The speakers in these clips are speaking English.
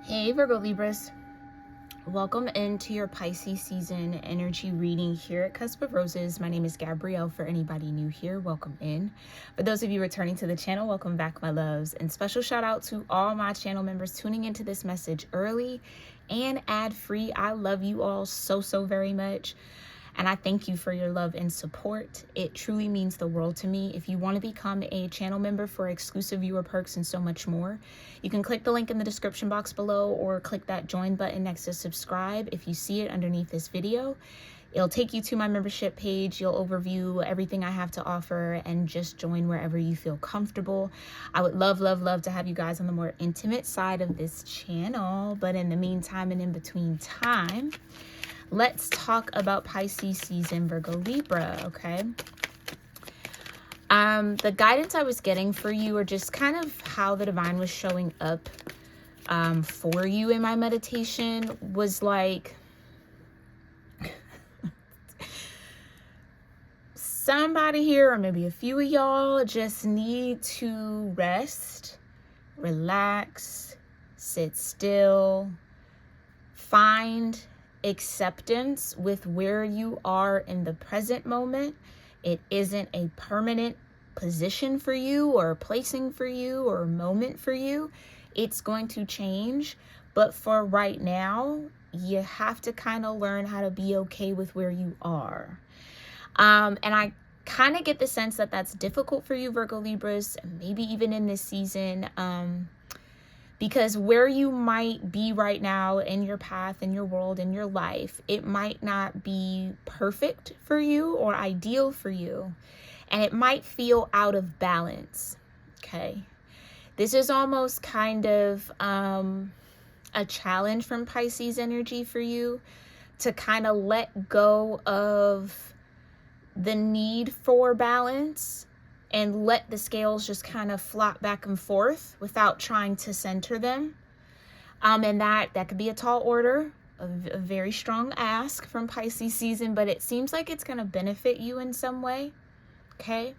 Hey Virgo Libras, welcome into your Pisces season energy reading here at Cusp of Roses. My name is Gabrielle. For anybody new here, welcome in. For those of you returning to the channel, welcome back, my loves. And special shout out to all my channel members tuning into this message early and ad free. I love you all so very much. And I thank you for your love and support. It truly means the world to me. If you want to become a channel member for exclusive viewer perks and so much more, you can click the link in the description box below or click that join button next to subscribe if you see it underneath this video. It'll take you to my membership page. You'll overview everything I have to offer and just join wherever you feel comfortable. I would love to have you guys on the more intimate side of this channel. But in the meantime and in between time, let's talk about Pisces season, Virgo Libra, okay? The guidance I was getting for you, or just kind of how the divine was showing up for you in my meditation, was like somebody here, or maybe a few of y'all, just need to rest, relax, sit still, find acceptance with where you are in the present moment. It isn't a permanent position for you or placing for you or moment for you. It's going to change, but for right now, you have to kind of learn how to be okay with where you are. And I kind of get the sense that that's difficult for you, Virgo Libras, maybe even in this season, because where you might be right now in your path, in your world, in your life, it might not be perfect for you or ideal for you. And it might feel out of balance, okay? This is almost kind of a challenge from Pisces energy for you to kind of let go of the need for balance and let the scales just kind of flop back and forth without trying to center them. And that could be a tall order, a very strong ask from Pisces season, but it seems like it's going to benefit you in some way, okay?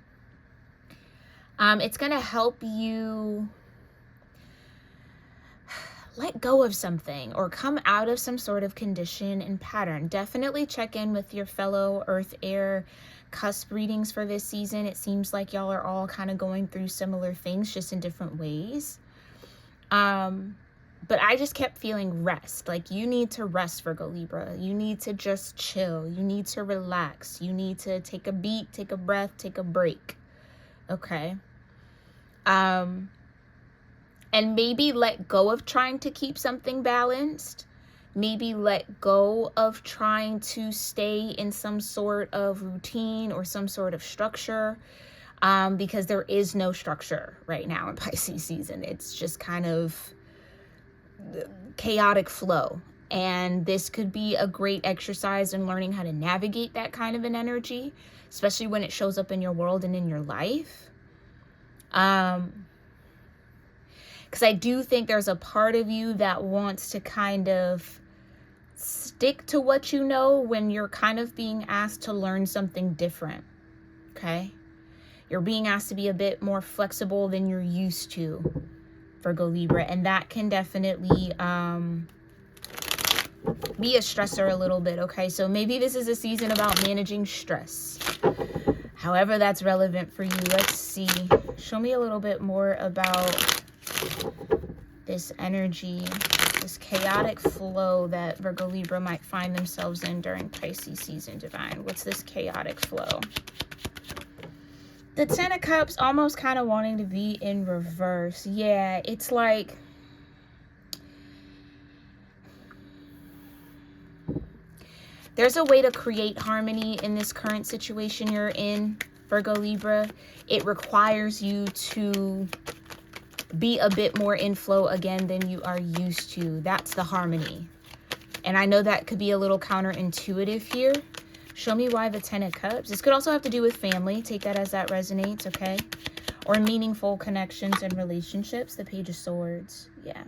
It's going to help you let go of something or come out of some sort of condition and pattern. Definitely check in with your fellow earth, air, cusp readings for this season. It seems like y'all are all kind of going through similar things, just in different ways. But I just kept feeling rest. Like, you need to rest, Virgo Libra. You need to just chill. You need to relax. You need to take a beat, take a breath, take a break. Okay. And maybe let go of trying to keep something balanced. Maybe let go of trying to stay in some sort of routine or some sort of structure, because there is no structure right now in Pisces season. It's just kind of chaotic flow. And this could be a great exercise in learning how to navigate that kind of an energy, especially when it shows up in your world and in your life. Because I do think there's a part of you that wants to kind of stick to what you know when you're kind of being asked to learn something different, okay? You're being asked to be a bit more flexible than you're used to, Virgo Libra, and that can definitely be a stressor a little bit, okay? So maybe this is a season about managing stress. However that's relevant for you. Let's see. Show me a little bit more about this energy, this chaotic flow that Virgo Libra might find themselves in during Pisces season, divine. What's this chaotic flow? The Ten of Cups almost kind of wanting to be in reverse. Yeah, it's like there's a way to create harmony in this current situation you're in, Virgo Libra. It requires you to be a bit more in flow again than you are used to. That's the harmony. And I know that could be a little counterintuitive here. Show me why the Ten of Cups. This could also have to do with family. Take that as that resonates, okay? Or meaningful connections and relationships. The Page of Swords. Yeah.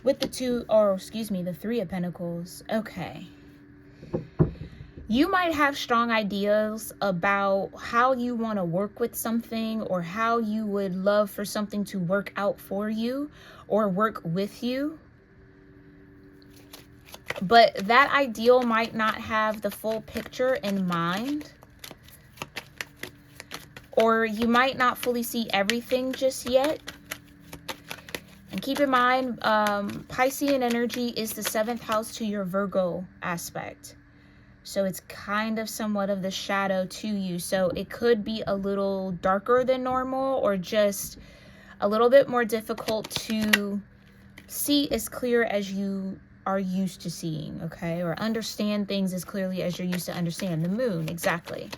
With the the Three of Pentacles. Okay. You might have strong ideas about how you want to work with something, or how you would love for something to work out for you or work with you. But that ideal might not have the full picture in mind. Or you might not fully see everything just yet. And keep in mind, Piscean energy is the 7th house to your Virgo aspect. So it's kind of somewhat of the shadow to you. So it could be a little darker than normal, or just a little bit more difficult to see as clear as you are used to seeing, okay? Or understand things as clearly as you're used to understand. The moon, exactly.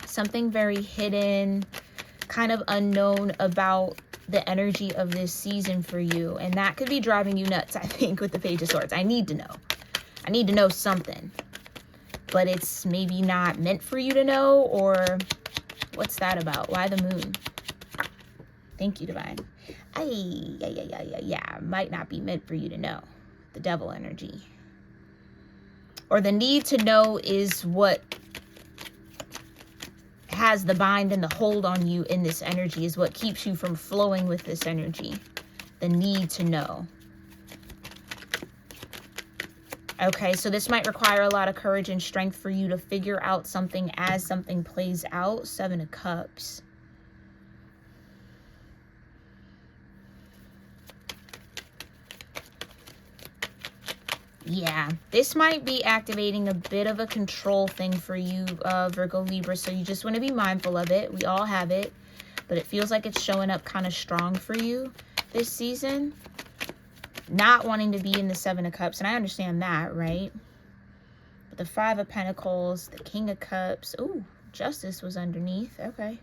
Something very hidden, kind of unknown about the energy of this season for you. And that could be driving you nuts, I think, with the Page of Swords. I need to know. I need to know something. But it's maybe not meant for you to know, or what's that about? Why the moon? Thank you, Divine. Yeah. Might not be meant for you to know. The Devil energy. Or the need to know is what has the bind and the hold on you in this energy, is what keeps you from flowing with this energy. The need to know. Okay, so this might require a lot of courage and strength for you to figure out something as something plays out. 7 of Cups. Yeah, this might be activating a bit of a control thing for you, Virgo, Libra. So you just want to be mindful of it. We all have it, but it feels like it's showing up kind of strong for you this season. Not wanting to be in the 7 of Cups, and I understand that, right? But the 5 of Pentacles, the King of Cups. Ooh, Justice was underneath. Okay.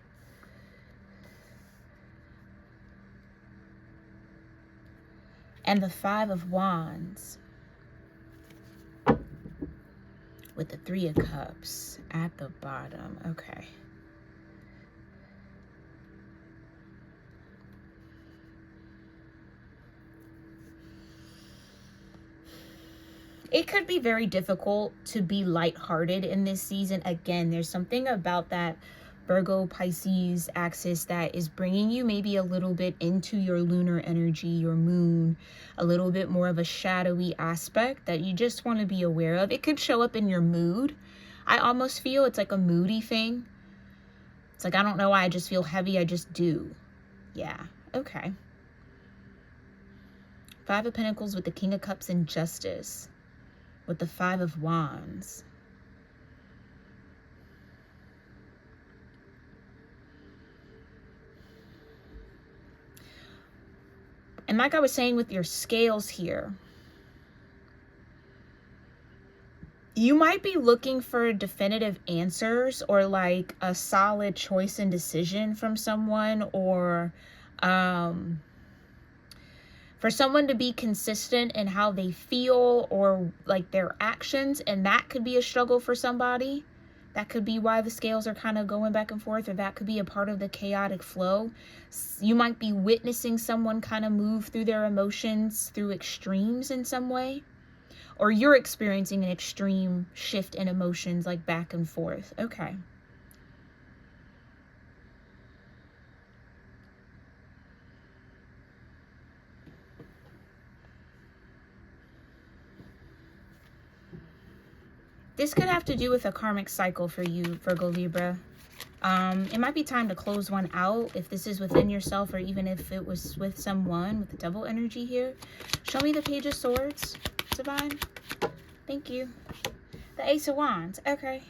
And the 5 of Wands. With the 3 of Cups at the bottom. Okay. It could be very difficult to be lighthearted in this season. Again, there's something about that Virgo Pisces axis that is bringing you maybe a little bit into your lunar energy, your moon, a little bit more of a shadowy aspect that you just want to be aware of. It could show up in your mood. I almost feel it's like a moody thing. It's like, I don't know why I just feel heavy. I just do. Yeah. Okay. 5 of Pentacles with the King of Cups and Justice. With the 5 of Wands. And like I was saying with your scales here, you might be looking for definitive answers, or like a solid choice and decision from someone, or for someone to be consistent in how they feel, or like their actions. And that could be a struggle for somebody. That could be why the scales are kind of going back and forth, or that could be a part of the chaotic flow. You might be witnessing someone kind of move through their emotions through extremes in some way. Or you're experiencing an extreme shift in emotions, like back and forth. Okay. This could have to do with a karmic cycle for you, Virgo, Libra. It might be time to close one out, if this is within yourself, or even if it was with someone, with the Devil energy here. Show me the Page of Swords, Divine. Thank you. The Ace of Wands. Okay.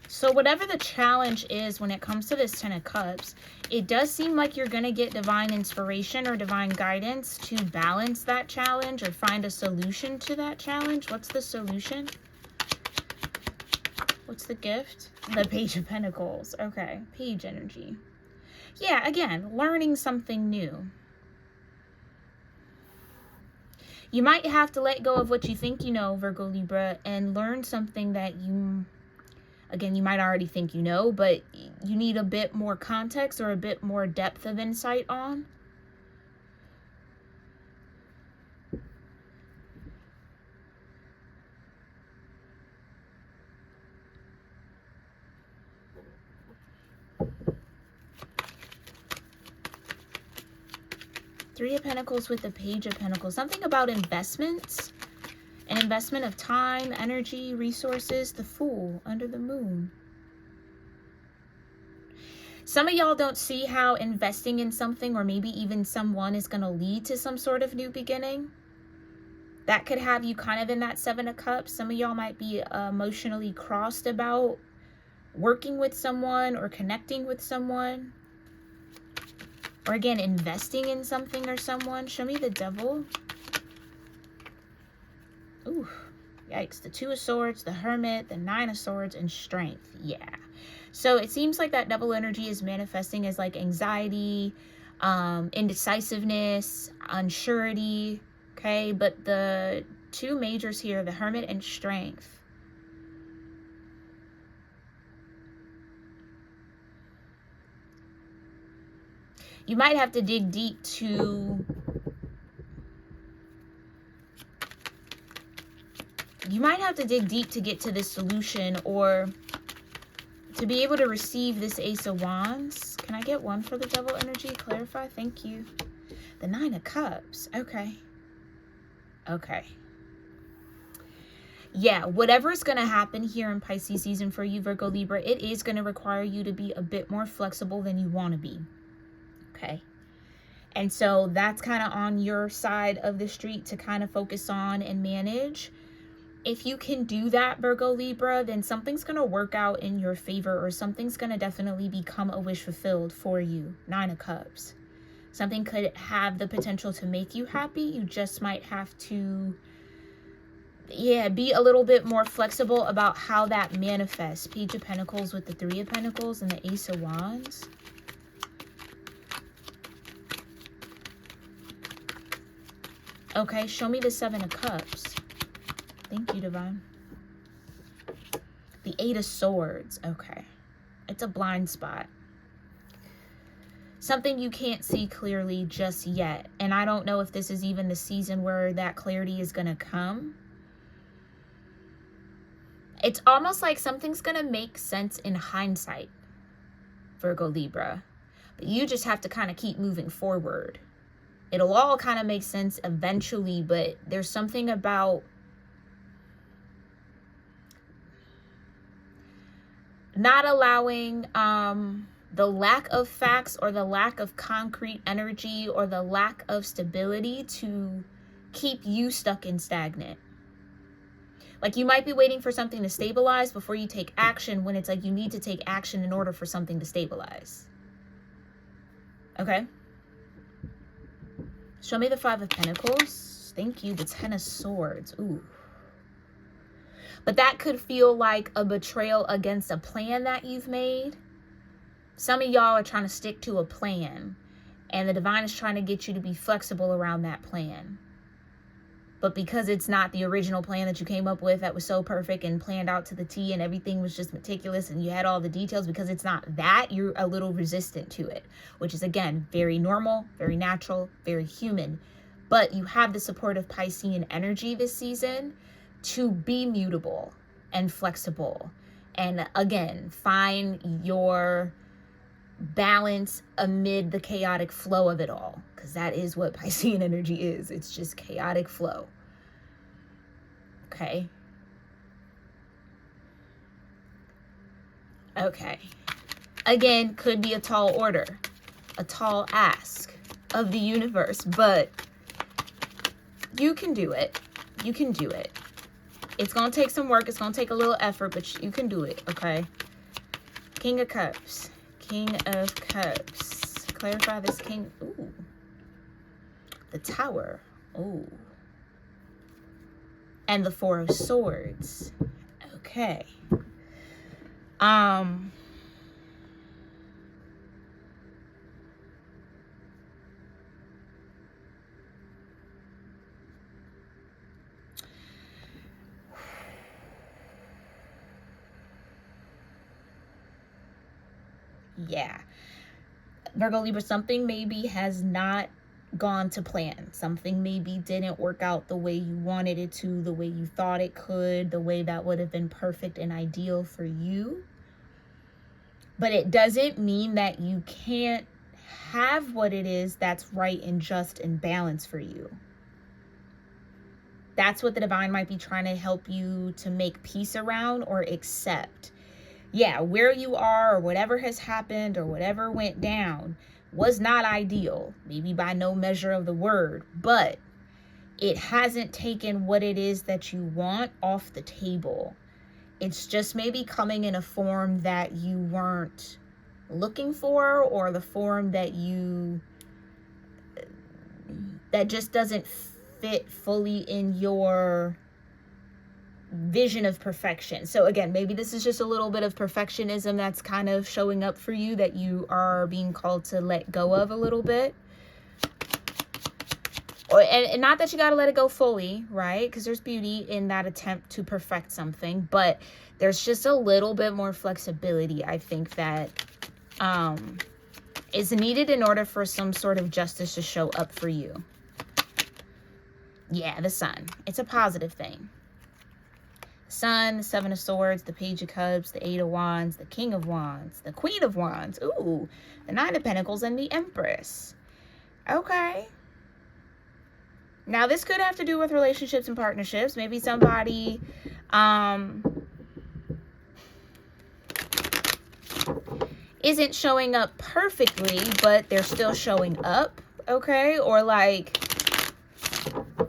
So whatever the challenge is when it comes to this 10 of Cups, it does seem like you're going to get divine inspiration or divine guidance to balance that challenge, or find a solution to that challenge. What's the solution? What's the gift? The Page of Pentacles. Okay. Page energy. Yeah, again, learning something new. You might have to let go of what you think you know, Virgo, Libra, and learn something that you Again, you might already think you know, but you need a bit more context or a bit more depth of insight on. Three of Pentacles with the Page of Pentacles. Something about investments. An investment of time, energy, resources. The Fool under the moon. Some of y'all don't see how investing in something or maybe even someone is going to lead to some sort of new beginning. That could have you kind of in that Seven of Cups. Some of y'all might be emotionally crossed about working with someone or connecting with someone. Or again, investing in something or someone. Show me the Devil. Ooh, yikes. The Two of Swords, the Hermit, the Nine of Swords, and Strength. Yeah. So it seems like that Devil energy is manifesting as like anxiety, indecisiveness, unsurety. Okay, but the two majors here, the Hermit and Strength. You might have to dig deep to... You might have to dig deep to get to this solution or to be able to receive this Ace of Wands. Can I get one for the Devil energy? Clarify. Thank you. The Nine of Cups. Okay. Okay. Yeah, whatever is going to happen here in Pisces season for you, Virgo, Libra, it is going to require you to be a bit more flexible than you want to be. Okay. And so that's kind of on your side of the street to kind of focus on and manage. If you can do that, Virgo, Libra, then something's going to work out in your favor, or something's going to definitely become a wish fulfilled for you. Nine of Cups. Something could have the potential to make you happy. You just might have to, yeah, be a little bit more flexible about how that manifests. Page of Pentacles with the Three of Pentacles and the Ace of Wands. Okay, show me the Seven of Cups. Thank you, Divine. The Eight of Swords. Okay. It's a blind spot. Something you can't see clearly just yet. And I don't know if this is even the season where that clarity is going to come. It's almost like something's going to make sense in hindsight, Virgo, Libra. But you just have to kind of keep moving forward. It'll all kind of make sense eventually, but there's something about not allowing the lack of facts or the lack of concrete energy or the lack of stability to keep you stuck and stagnant. Like you might be waiting for something to stabilize before you take action, when it's like you need to take action in order for something to stabilize. Okay? Show me the Five of Pentacles. Thank you. The Ten of Swords. Ooh. But that could feel like a betrayal against a plan that you've made. Some of y'all are trying to stick to a plan, and the divine is trying to get you to be flexible around that plan. But because it's not the original plan that you came up with that was so perfect and planned out to the T and everything was just meticulous and you had all the details, because it's not that, you're a little resistant to it, which is, again, very normal, very natural, very human. But you have the support of Piscean energy this season to be mutable and flexible. And again, find your balance amid the chaotic flow of it all, because that is what Piscean energy is. It's just chaotic flow. Okay. Okay. Again, could be a tall order, a tall ask of the universe, but you can do it. You can do it. It's going to take some work. It's going to take a little effort, but you can do it, okay? King of Cups. King of Cups. Clarify this king. Ooh. The Tower. Ooh. And the Four of Swords. Okay. Yeah. Virgo, Libra, something maybe has not gone to plan. Something maybe didn't work out the way you wanted it to, the way you thought it could, the way that would have been perfect and ideal for you. But it doesn't mean that you can't have what it is that's right and just and balanced for you. That's what the divine might be trying to help you to make peace around or accept. Yeah, where you are or whatever has happened or whatever went down was not ideal, maybe by no measure of the word, but it hasn't taken what it is that you want off the table. It's just maybe coming in a form that you weren't looking for, or the form that just doesn't fit fully in your vision of perfection. So again, maybe this is just a little bit of perfectionism that's kind of showing up for you, that you are being called to let go of a little bit. And not that you got to let it go fully, right? Because there's beauty in that attempt to perfect something, but there's just a little bit more flexibility, I think, that is needed in order for some sort of justice to show up for you. Yeah, the Sun. It's a positive thing. Sun, the Seven of Swords, the Page of Cups, the Eight of Wands, the King of Wands, the Queen of Wands, ooh, the Nine of Pentacles, and the Empress. Okay. Now, this could have to do with relationships and partnerships. Maybe somebody isn't showing up perfectly, but they're still showing up, okay? Or like,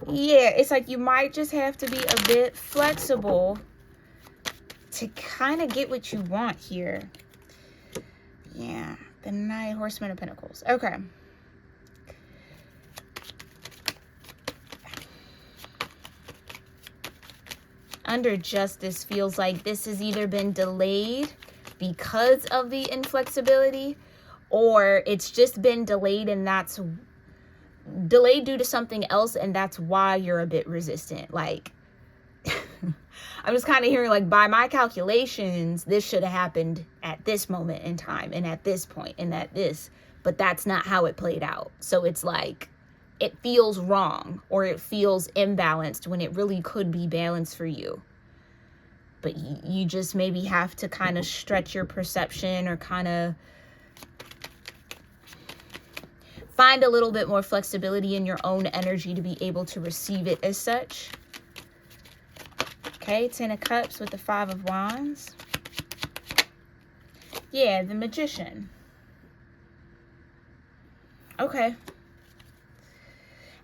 yeah, it's like you might just have to be a bit flexible to kind of get what you want here. Yeah, the Knight, Horseman of Pentacles. Okay. Under justice feels like this has either been delayed because of the inflexibility, or it's just been delayed and that's delayed due to something else, and that's why you're a bit resistant. Like, I'm just kind of hearing, like, by my calculations, this should have happened at this moment in time and at this point and at this, but that's not how it played out. So it's like, it feels wrong or it feels imbalanced when it really could be balanced for you. But you just maybe have to kind of stretch your perception or kind of find a little bit more flexibility in your own energy to be able to receive it as such. Okay, Ten of Cups with the Five of Wands. Yeah, the Magician. Okay.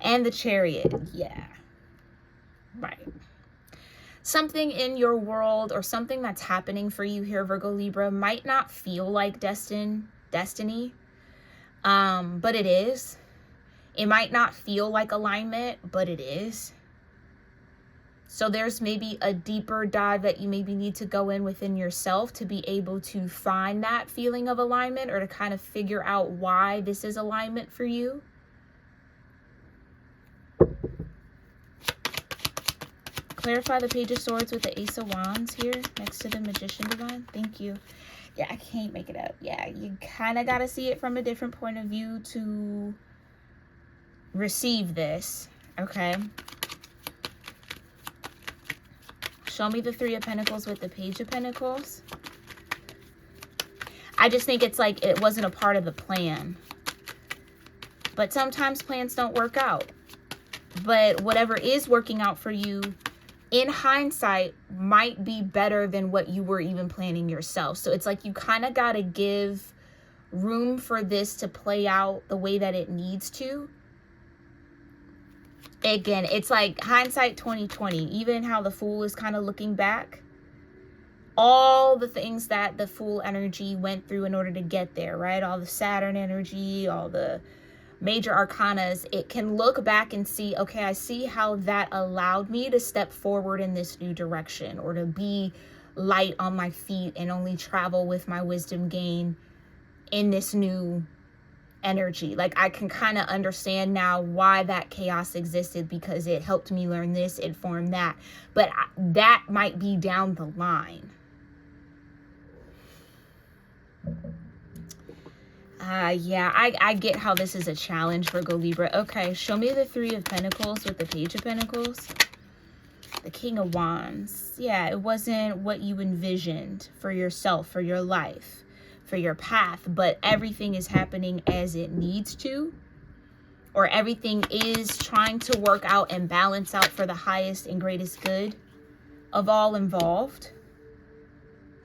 And the Chariot. Yeah. Right. Something in your world or something that's happening for you here, Virgo, Libra, might not feel like destiny, but it is. It might not feel like alignment, but it is. So there's maybe a deeper dive that you maybe need to go in within yourself to be able to find that feeling of alignment, or to kind of figure out why this is alignment for you. Clarify the Page of Swords with the Ace of Wands here next to the Magician divine. Thank you. Yeah, I can't make it up. Yeah, you kind of got to see it from a different point of view to receive this. Okay. Show me the Three of Pentacles with the Page of Pentacles. I just think it's like it wasn't a part of the plan. But sometimes plans don't work out. But whatever is working out for you, in hindsight, might be better than what you were even planning yourself. So it's like you kind of got to give room for this to play out the way that it needs to. Again, it's like hindsight 2020. Even how the Fool is kind of looking back. All the things that the Fool energy went through in order to get there, right? All the Saturn energy, all the major arcanas, it can look back and see, okay, I see how that allowed me to step forward in this new direction, or to be light on my feet and only travel with my wisdom gain in this new energy. Like, I can kind of understand now why that chaos existed, because it helped me learn this, it formed that. But that might be down the line. Yeah, I get how this is a challenge, Virgo Libra. Okay, show me the Three of Pentacles with the Page of Pentacles. The King of Wands. Yeah, it wasn't what you envisioned for yourself, for your life, for your path, but everything is happening as it needs to, or everything is trying to work out and balance out for the highest and greatest good of all involved.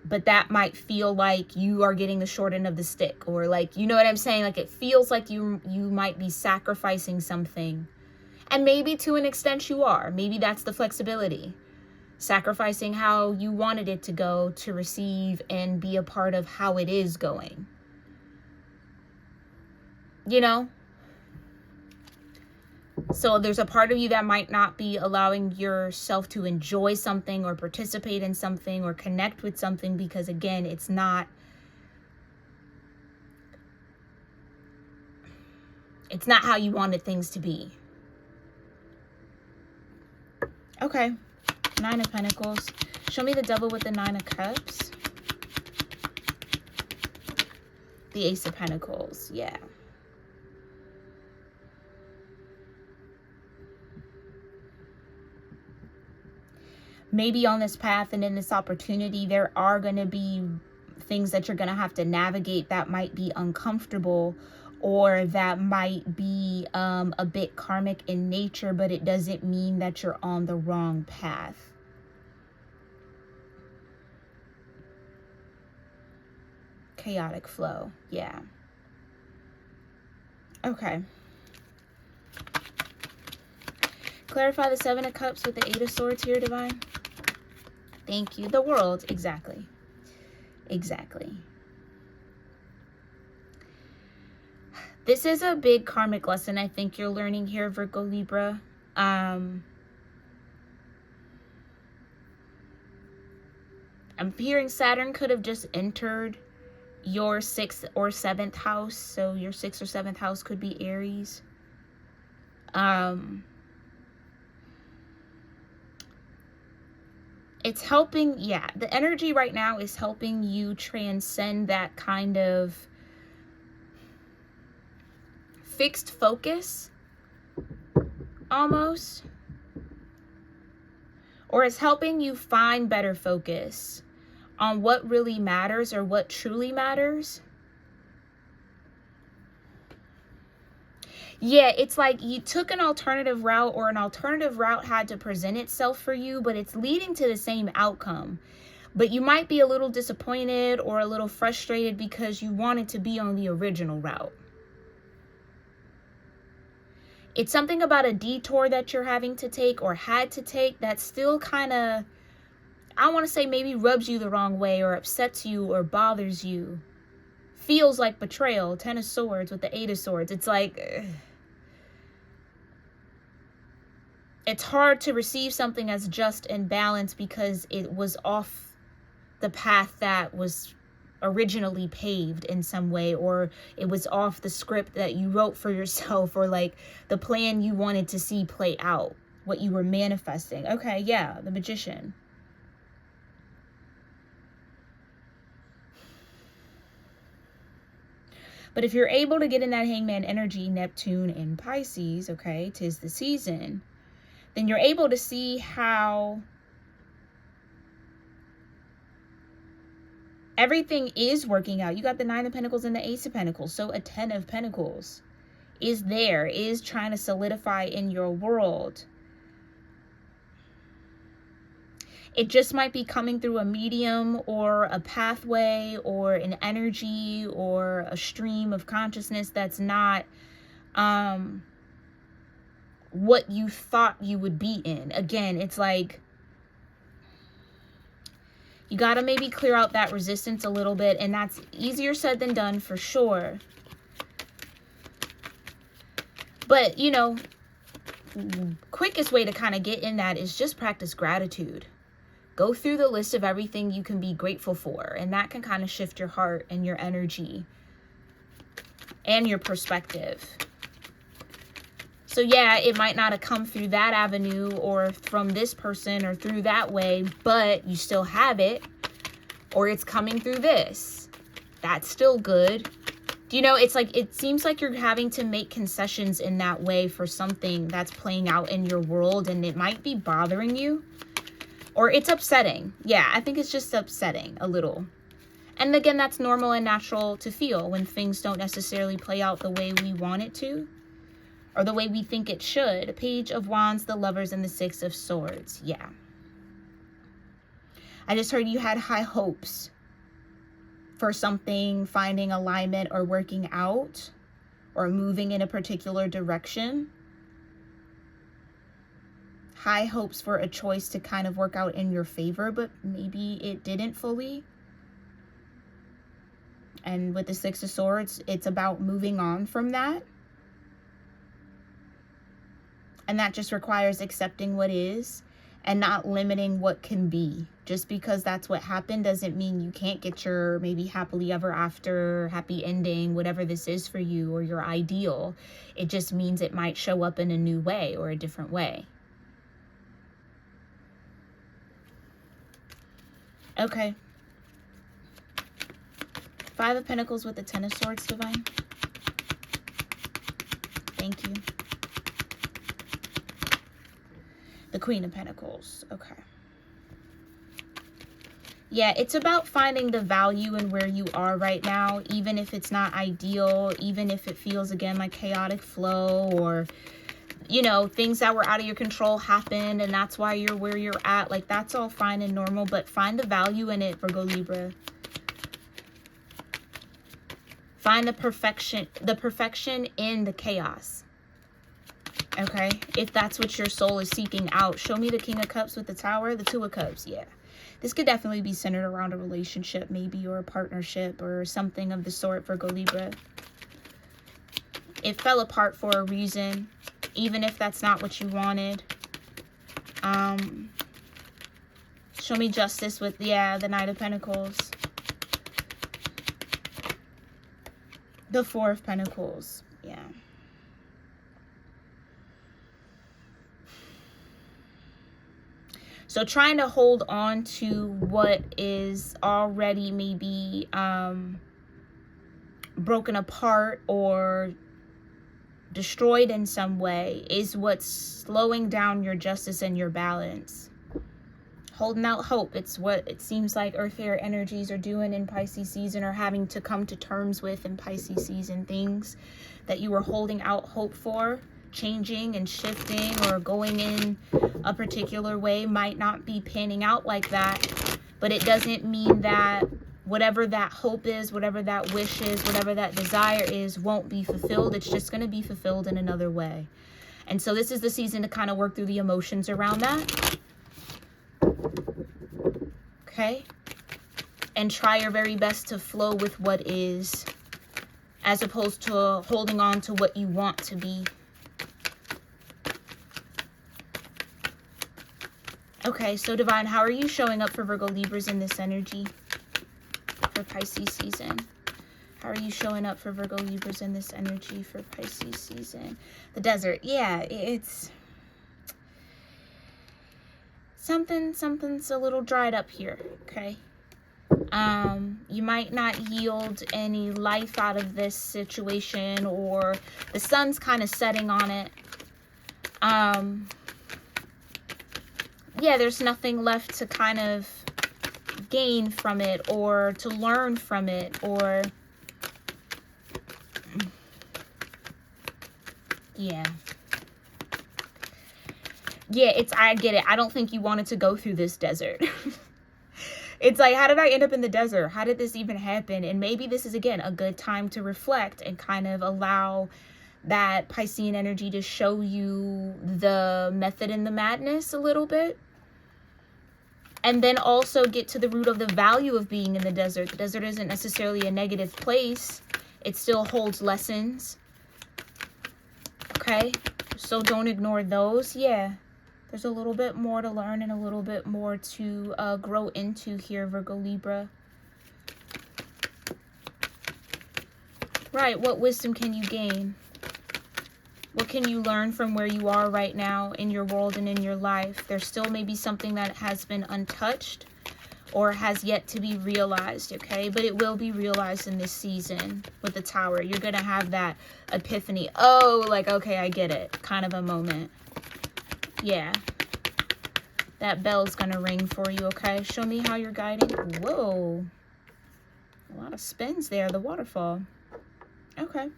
But that might feel like you are getting the short end of the stick, or like, you know what I'm saying? Like, it feels like you might be sacrificing something. And maybe to an extent you are. Maybe that's the flexibility. Sacrificing how you wanted it to go to receive and be a part of how it is going. You know? So there's a part of you that might not be allowing yourself to enjoy something or participate in something or connect with something because, again, it's not how you wanted things to be. Okay. Nine of Pentacles. Show me the Devil with the Nine of Cups. The Ace of Pentacles. Yeah. Maybe on this path and in this opportunity, there are going to be things that you're going to have to navigate that might be uncomfortable, or that might be a bit karmic in nature, but it doesn't mean that you're on the wrong path. Chaotic flow. Yeah. Okay. Clarify the Seven of Cups with the Eight of Swords here, Divine. Thank you. The World. Exactly. Exactly. This is a big karmic lesson I think you're learning here, Virgo Libra. I'm hearing Saturn could have just entered your 6th or 7th house. So your 6th or 7th house could be Aries. It's helping, yeah, the energy right now is helping you transcend that kind of fixed focus, almost. Or it's helping you find better focus on what really matters or what truly matters. Yeah, it's like you took an alternative route, or an alternative route had to present itself for you, but it's leading to the same outcome. But you might be a little disappointed or a little frustrated because you wanted to be on the original route. It's something about a detour that you're having to take or had to take that still kind of, I want to say, maybe rubs you the wrong way or upsets you or bothers you. Feels like betrayal. 10 of Swords with the 8 of Swords. It's like, it's hard to receive something as just and balanced because it was off the path that was originally paved in some way, or it was off the script that you wrote for yourself, or like the plan you wanted to see play out, what you were manifesting. Okay, yeah, the Magician. But if you're able to get in that Hangman energy, Neptune and Pisces, okay, 'tis the season, then you're able to see how everything is working out. You got the 9 of Pentacles and the Ace of Pentacles. So a 10 of Pentacles is there, is trying to solidify in your world. It just might be coming through a medium or a pathway or an energy or a stream of consciousness that's not what you thought you would be in. Again, it's like you got to maybe clear out that resistance a little bit, and that's easier said than done for sure. But, you know, quickest way to kind of get in that is just practice gratitude. Go through the list of everything you can be grateful for, and that can kind of shift your heart and your energy and your perspective. So yeah, it might not have come through that avenue or from this person or through that way, but you still have it, or it's coming through this. That's still good. Do you know, it's like, it seems like you're having to make concessions in that way for something that's playing out in your world, and it might be bothering you, or it's upsetting. Yeah, I think it's just upsetting a little. And again, that's normal and natural to feel when things don't necessarily play out the way we want it to, or the way we think it should. Page of Wands, the Lovers, and the Six of Swords. Yeah. I just heard you had high hopes for something finding alignment or working out or moving in a particular direction. High hopes for a choice to kind of work out in your favor, but maybe it didn't fully. And with the Six of Swords, it's about moving on from that. And that just requires accepting what is and not limiting what can be. Just because that's what happened doesn't mean you can't get your maybe happily ever after, happy ending, whatever this is for you, or your ideal. It just means it might show up in a new way or a different way. Okay. Five of Pentacles with the Ten of Swords, Divine. Thank you. The Queen of Pentacles. Okay. Yeah, it's about finding the value in where you are right now, even if it's not ideal, even if it feels, again, like chaotic flow, or, you know, things that were out of your control happened and that's why you're where you're at. Like, that's all fine and normal, but find the value in it, Virgo, Libra. Find the perfection in the chaos. Okay, if that's what your soul is seeking out. Show me the King of Cups with the Tower, the Two of Cups. Yeah, this could definitely be centered around a relationship, maybe, or a partnership, or something of the sort, Virgo, Libra. It fell apart for a reason, even if that's not what you wanted. Show me Justice with, yeah, the Knight of Pentacles. The Four of Pentacles. Yeah. So trying to hold on to what is already maybe broken apart or destroyed in some way is what's slowing down your justice and your balance. Holding out hope. It's what it seems like earthier energies are doing in Pisces season, or having to come to terms with in Pisces season. Things that you were holding out hope for, changing and shifting or going in a particular way, might not be panning out like that, but it doesn't mean that whatever that hope is, whatever that wish is, whatever that desire is, won't be fulfilled. It's just going to be fulfilled in another way. And so this is the season to kind of work through the emotions around that. Okay? And try your very best to flow with what is, as opposed to holding on to what you want to be. Okay, so Divine, how are you showing up for Virgo Libras in this energy for Pisces season? How are you showing up for Virgo Libras in this energy for Pisces season? The desert. Yeah, it's something's a little dried up here, okay? You might not yield any life out of this situation, or the sun's kind of setting on it. Yeah, there's nothing left to kind of gain from it, or to learn from it, or yeah, I get it. I don't think you wanted to go through this desert. It's like, how did I end up in the desert? How did this even happen? And maybe this is, again, a good time to reflect and kind of allow that Piscean energy to show you the method in the madness a little bit. And then also get to the root of the value of being in the desert. The desert isn't necessarily a negative place. It still holds lessons. Okay? So don't ignore those. Yeah. There's a little bit more to learn and a little bit more to grow into here, Virgo Libra. Right. What wisdom can you gain? What can you learn from where you are right now in your world and in your life? There's still maybe something that has been untouched, or has yet to be realized, okay? But it will be realized in this season with the Tower. You're going to have that epiphany. Oh, like, okay, I get it. Kind of a moment. Yeah. That bell's going to ring for you, okay? Show me how you're guiding. Whoa. A lot of spins there, the waterfall. Okay.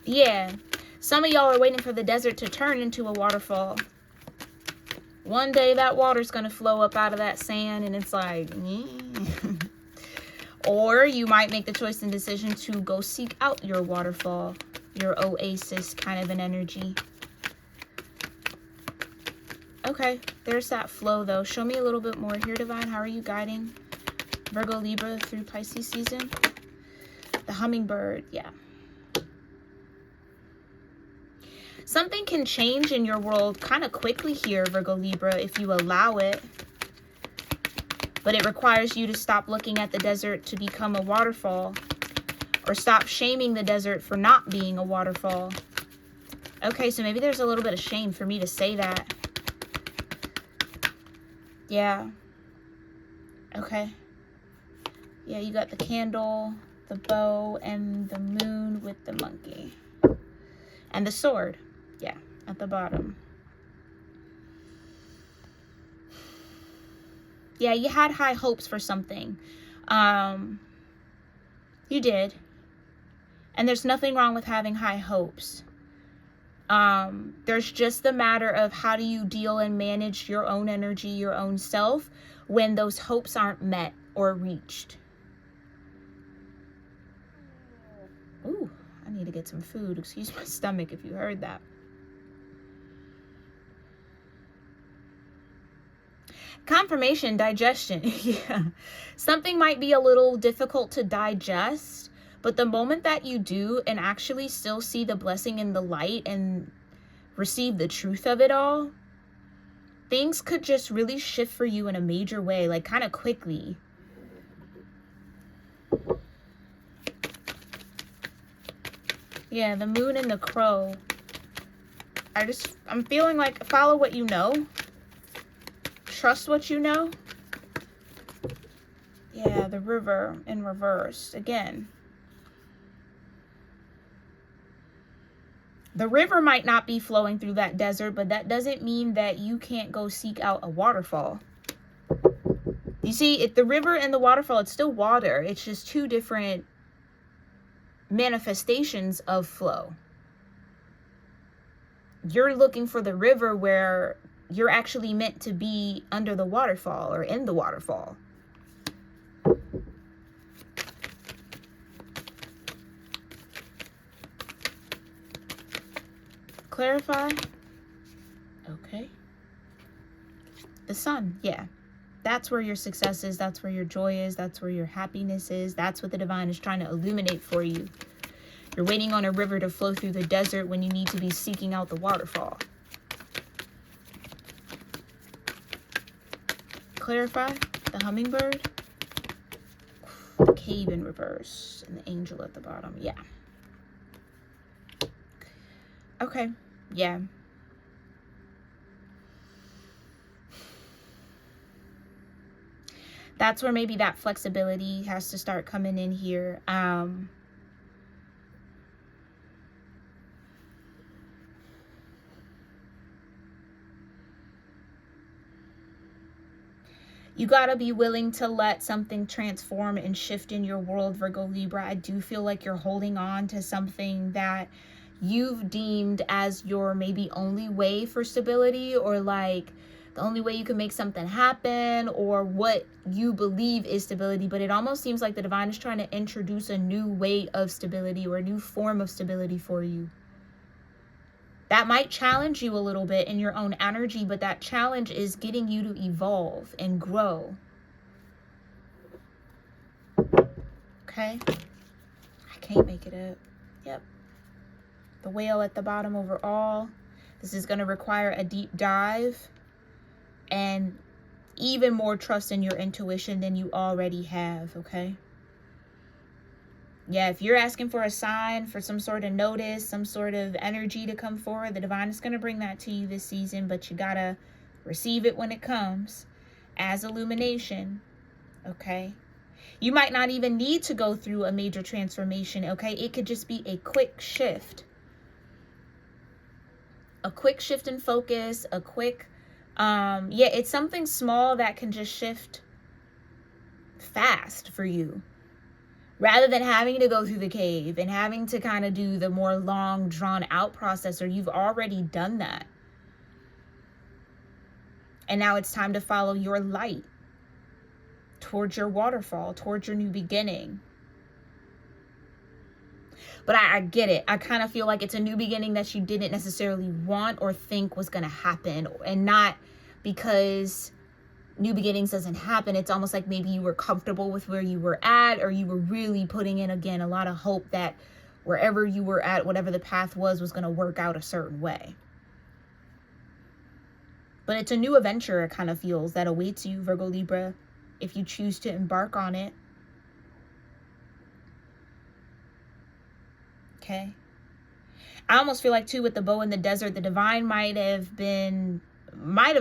Yeah. Some of y'all are waiting for the desert to turn into a waterfall. One day that water's going to flow up out of that sand and it's like, or you might make the choice and decision to go seek out your waterfall, your oasis kind of an energy. Okay, there's that flow though. Show me a little bit more here, Divine. How are you guiding Virgo, Libra through Pisces season? The hummingbird, yeah. Something can change in your world kind of quickly here, Virgo, Libra, if you allow it. But it requires you to stop looking at the desert to become a waterfall, or stop shaming the desert for not being a waterfall. Okay, so maybe there's a little bit of shame for me to say that. Yeah. Okay. Yeah, you got the candle, the bow, and the moon with the monkey. And the sword. Yeah, at the bottom. Yeah, you had high hopes for something. You did. And there's nothing wrong with having high hopes. There's just the matter of how do you deal and manage your own energy, your own self, when those hopes aren't met or reached. Ooh, I need to get some food. Excuse my stomach if you heard that. Confirmation, digestion. Yeah. Something might be a little difficult to digest, but the moment that you do and actually still see the blessing in the light and receive the truth of it all, things could just really shift for you in a major way, like kind of quickly. Yeah, the moon and the crow. I'm feeling like follow what you know. Trust what you know. Yeah, the river in reverse again. The river might not be flowing through that desert, but that doesn't mean that you can't go seek out a waterfall. You see, if the river and the waterfall, it's still water. It's just two different manifestations of flow. You're looking for the river where you're actually meant to be under the waterfall or in the waterfall. Clarify. Okay. The sun, yeah. That's where your success is. That's where your joy is. That's where your happiness is. That's what the divine is trying to illuminate for you. You're waiting on a river to flow through the desert when you need to be seeking out the waterfall. Clarify. The hummingbird. The cave in reverse. And the angel at the bottom. Yeah. Okay. Yeah. That's where maybe that flexibility has to start coming in here. You got to be willing to let something transform and shift in your world, Virgo, Libra. I do feel like you're holding on to something that you've deemed as your maybe only way for stability, or like the only way you can make something happen, or what you believe is stability. But it almost seems like the divine is trying to introduce a new way of stability or a new form of stability for you. That might challenge you a little bit in your own energy, but that challenge is getting you to evolve and grow. Okay? I can't make it up. Yep. The whale at the bottom overall. This is going to require a deep dive and even more trust in your intuition than you already have, okay? Yeah, if you're asking for a sign, for some sort of notice, some sort of energy to come forward, the divine is going to bring that to you this season, but you got to Receive it when it comes as illumination, okay? You might not even need to go through a major transformation, okay? It could just be a quick shift. A quick shift in focus, a quick, it's something small that can just shift fast for you. Rather than having to go through the cave and having to kind of do the more long, drawn out process, or you've already done that. And now it's time to follow your light towards your waterfall, towards your new beginning. But I get it. I kind of feel like it's a new beginning that you didn't necessarily want or think was going to happen. And not because new beginnings doesn't happen. It's almost like maybe you were comfortable with where you were at, or you were really putting in, again, a lot of hope that wherever you were at, whatever the path was going to work out a certain way. But it's a new adventure, it kind of feels, that awaits you, Virgo Libra, if you choose to embark on it. Okay. I almost feel like, too, with the bow in the desert, the divine might have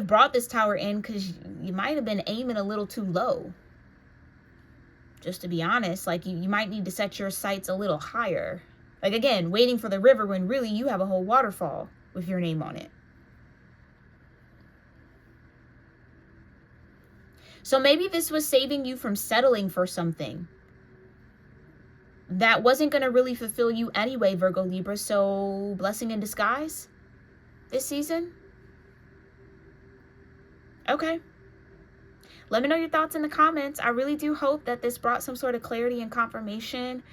brought this tower in because you might have been aiming a little too low. Just to be honest, like you might need to set your sights a little higher. Like, again, waiting for the river when really you have a whole waterfall with your name on it. So maybe this was saving you from settling for something that wasn't going to really fulfill you anyway, Virgo Libra. So blessing in disguise this season. Okay. Let me know your thoughts in the comments. I really do hope that this brought some sort of clarity and confirmation,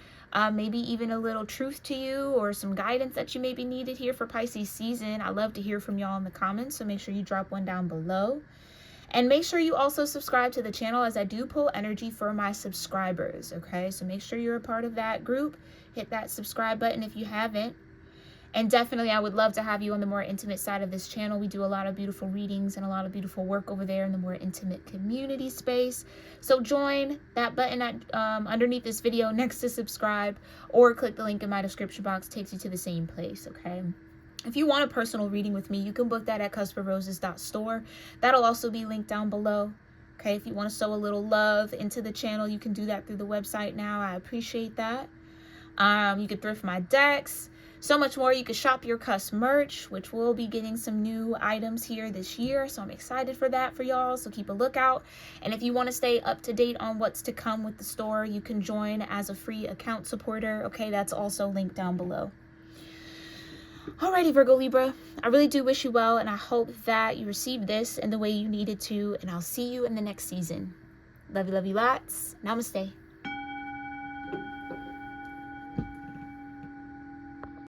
maybe even a little truth to you, or some guidance that you maybe needed here for Pisces season. I love to hear from y'all in the comments, so make sure you drop one down below. And make sure you also subscribe to the channel, as I do pull energy for my subscribers, okay? So make sure you're a part of that group. Hit that subscribe button if you haven't. And definitely, I would love to have you on the more intimate side of this channel. We do a lot of beautiful readings and a lot of beautiful work over there in the more intimate community space. So join that button at, underneath this video next to subscribe, or click the link in my description box. Takes you to the same place, okay? If you want a personal reading with me, you can book that at cuspofroses.store. That'll also be linked down below. Okay, if you want to sow a little love into the channel, you can do that through the website now. I appreciate that. You could thrift my decks. So much more. You can shop your cusp merch, which will be getting some new items here this year. So I'm excited for that for y'all. So keep a lookout. And if you want to stay up to date on what's to come with the store, you can join as a free account supporter. Okay, that's also linked down below. Alrighty, Virgo Libra, I really do wish you well, and I hope that you received this in the way you needed to, and I'll see you in the next season. Love you lots. Namaste.